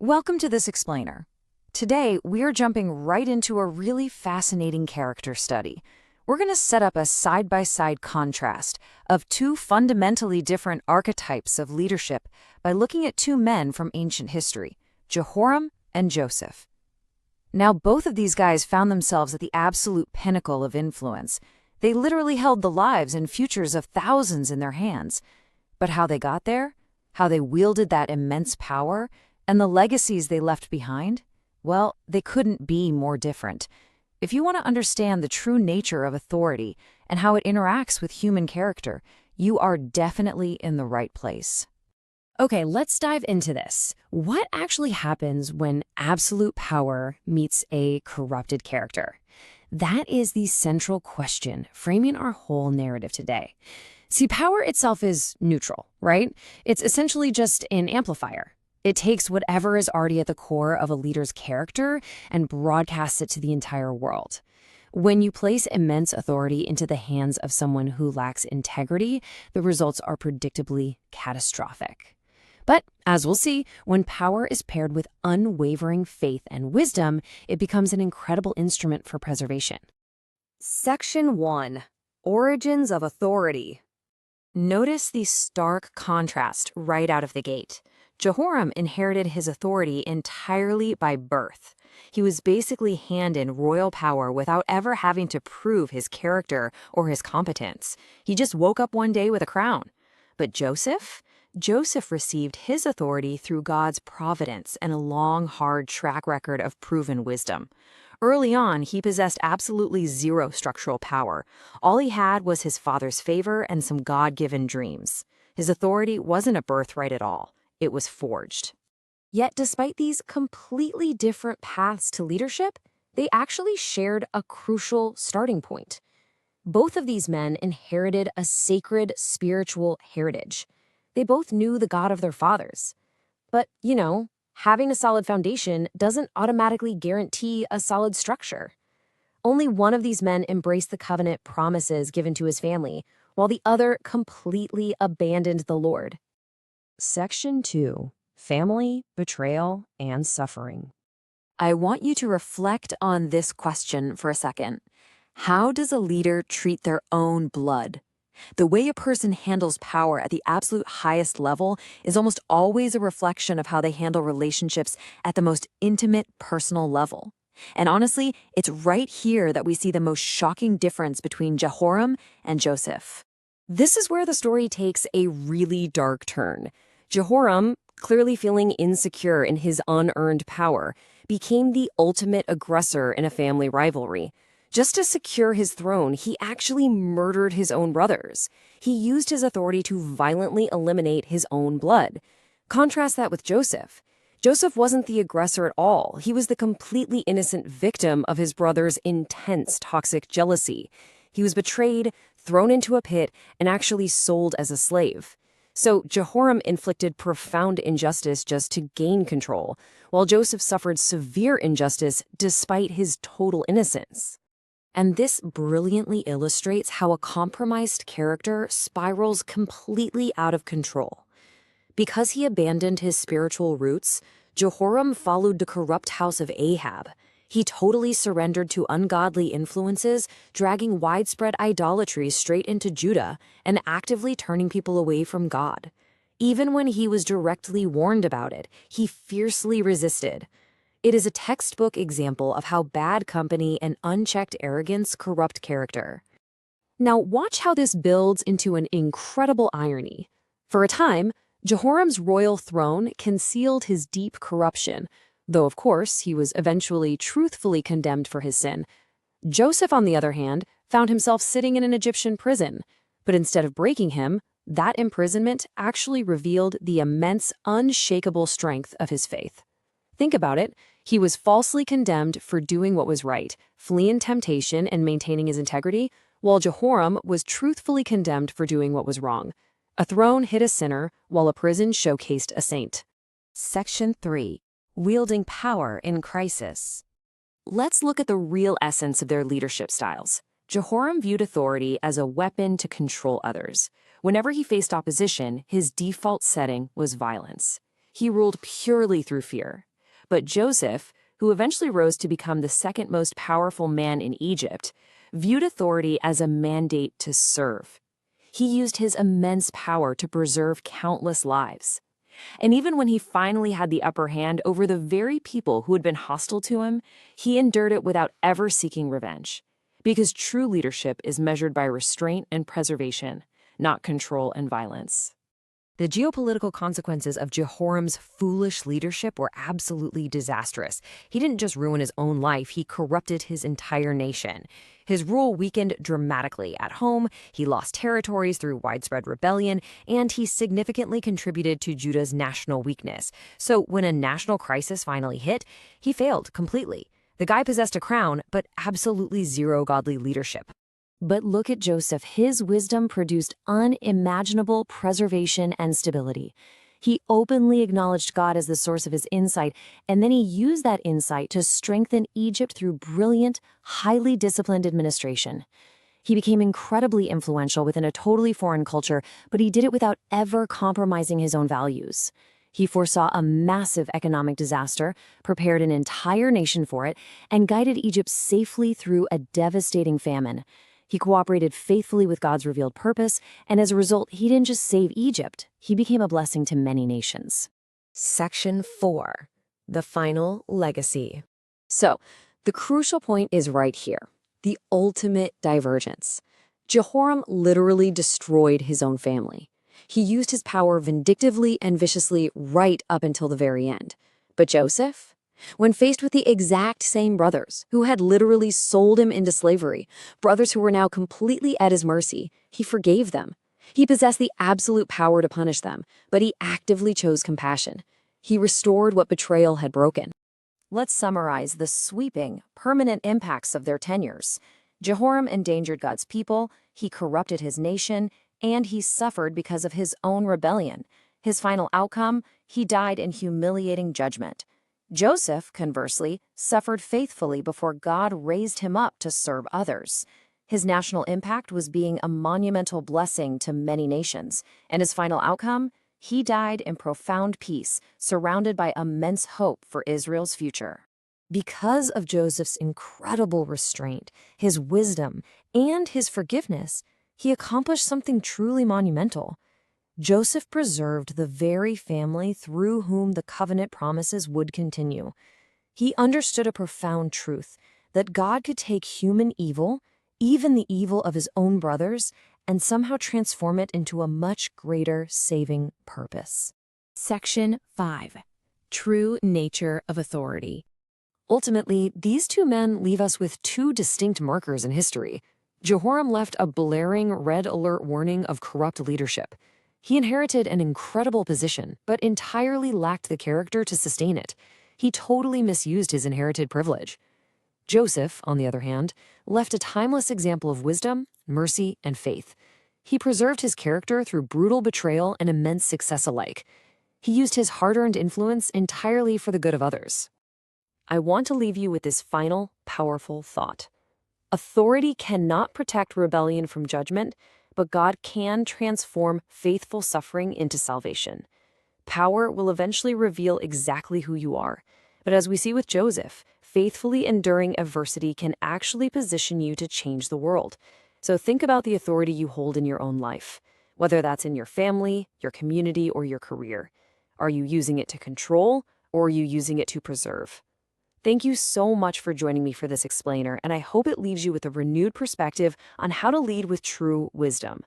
Welcome to this explainer. Today, we are jumping right into a really fascinating character study. We're going to set up a side-by-side contrast of two fundamentally different archetypes of leadership by looking at two men from ancient history, Jehoram and Joseph. Now, both of these guys found themselves at the absolute pinnacle of influence. They literally held the lives and futures of thousands in their hands. But how they got there, how they wielded that immense power, and the legacies they left behind, well, they couldn't be more different. If you want to understand the true nature of authority and how it interacts with human character, you are definitely in the right place. Okay, let's dive into this. What actually happens when absolute power meets a corrupted character? That is the central question framing our whole narrative today. See, power itself is neutral, right? It's essentially just an amplifier. It takes whatever is already at the core of a leader's character and broadcasts it to the entire world. When you place immense authority into the hands of someone who lacks integrity, the results are predictably catastrophic. But, as we'll see, when power is paired with unwavering faith and wisdom, it becomes an incredible instrument for preservation. Section 1. Origins of Authority. Notice the stark contrast right out of the gate. Jehoram inherited his authority entirely by birth. He was basically handed royal power without ever having to prove his character or his competence. He just woke up one day with a crown. But Joseph received his authority through God's providence and a long, hard track record of proven wisdom. Early on, he possessed absolutely zero structural power. All he had was his father's favor and some God-given dreams. His authority wasn't a birthright at all. It was forged. Yet, despite these completely different paths to leadership, they actually shared a crucial starting point. Both of these men inherited a sacred spiritual heritage. They both knew the God of their fathers. But, having a solid foundation doesn't automatically guarantee a solid structure. Only one of these men embraced the covenant promises given to his family, while the other completely abandoned the Lord. Section 2. Family, Betrayal, and Suffering. I want you to reflect on this question for a second. How does a leader treat their own blood? The way a person handles power at the absolute highest level is almost always a reflection of how they handle relationships at the most intimate, personal level. And honestly, it's right here that we see the most shocking difference between Jehoram and Joseph. This is where the story takes a really dark turn. Jehoram, clearly feeling insecure in his unearned power, became the ultimate aggressor in a family rivalry. Just to secure his throne, he actually murdered his own brothers. He used his authority to violently eliminate his own blood. Contrast that with Joseph. Joseph wasn't the aggressor at all. He was the completely innocent victim of his brother's intense toxic jealousy. He was betrayed, thrown into a pit, and actually sold as a slave. So Jehoram inflicted profound injustice just to gain control, while Joseph suffered severe injustice despite his total innocence. And this brilliantly illustrates how a compromised character spirals completely out of control. Because he abandoned his spiritual roots, Jehoram followed the corrupt house of Ahab. He totally surrendered to ungodly influences, dragging widespread idolatry straight into Judah and actively turning people away from God. Even when he was directly warned about it, he fiercely resisted. It is a textbook example of how bad company and unchecked arrogance corrupt character. Now watch how this builds into an incredible irony. For a time, Jehoram's royal throne concealed his deep corruption, though of course he was eventually truthfully condemned for his sin. Joseph, on the other hand, found himself sitting in an Egyptian prison, but instead of breaking him, that imprisonment actually revealed the immense, unshakable strength of his faith. Think about it. He was falsely condemned for doing what was right, fleeing temptation and maintaining his integrity, while Jehoram was truthfully condemned for doing what was wrong. A throne hid a sinner, while a prison showcased a saint. Section 3. Wielding Power in Crisis. Let's look at the real essence of their leadership styles. Jehoram viewed authority as a weapon to control others. Whenever he faced opposition, his default setting was violence. He ruled purely through fear. But Joseph, who eventually rose to become the second most powerful man in Egypt, viewed authority as a mandate to serve. He used his immense power to preserve countless lives. And even when he finally had the upper hand over the very people who had been hostile to him, he endured it without ever seeking revenge. Because true leadership is measured by restraint and preservation, not control and violence. The geopolitical consequences of Jehoram's foolish leadership were absolutely disastrous. He didn't just ruin his own life, he corrupted his entire nation. His rule weakened dramatically at home, he lost territories through widespread rebellion, and he significantly contributed to Judah's national weakness. So when a national crisis finally hit, he failed completely. The guy possessed a crown, but absolutely zero godly leadership. But look at Joseph. His wisdom produced unimaginable preservation and stability. He openly acknowledged God as the source of his insight, and then he used that insight to strengthen Egypt through brilliant, highly disciplined administration. He became incredibly influential within a totally foreign culture, but he did it without ever compromising his own values. He foresaw a massive economic disaster, prepared an entire nation for it, and guided Egypt safely through a devastating famine. He cooperated faithfully with God's revealed purpose, and as a result, he didn't just save Egypt, he became a blessing to many nations. Section 4. The Final Legacy. So, the crucial point is right here. The ultimate divergence. Jehoram literally destroyed his own family. He used his power vindictively and viciously right up until the very end. But Joseph? When faced with the exact same brothers, who had literally sold him into slavery, brothers who were now completely at his mercy, he forgave them. He possessed the absolute power to punish them, but he actively chose compassion. He restored what betrayal had broken. Let's summarize the sweeping, permanent impacts of their tenures. Jehoram endangered God's people, he corrupted his nation, and he suffered because of his own rebellion. His final outcome, he died in humiliating judgment. Joseph, conversely, suffered faithfully before God raised him up to serve others. His national impact was being a monumental blessing to many nations, and his final outcome, he died in profound peace, surrounded by immense hope for Israel's future. Because of Joseph's incredible restraint, his wisdom, and his forgiveness, he accomplished something truly monumental. Joseph preserved the very family through whom the covenant promises would continue. He understood a profound truth, that God could take human evil, even the evil of his own brothers, and somehow transform it into a much greater saving purpose. Section 5. True Nature of Authority. Ultimately, these two men leave us with two distinct markers in history. Jehoram left a blaring red alert warning of corrupt leadership. He inherited an incredible position, but entirely lacked the character to sustain it. He totally misused his inherited privilege. Joseph, on the other hand, left a timeless example of wisdom, mercy, and faith. He preserved his character through brutal betrayal and immense success alike. He used his hard-earned influence entirely for the good of others. I want to leave you with this final, powerful thought. Authority cannot protect rebellion from judgment, but God can transform faithful suffering into salvation. Power will eventually reveal exactly who you are. But as we see with Joseph, faithfully enduring adversity can actually position you to change the world. So think about the authority you hold in your own life, whether that's in your family, your community, or your career. Are you using it to control, or are you using it to preserve? Thank you so much for joining me for this explainer, and I hope it leaves you with a renewed perspective on how to lead with true wisdom.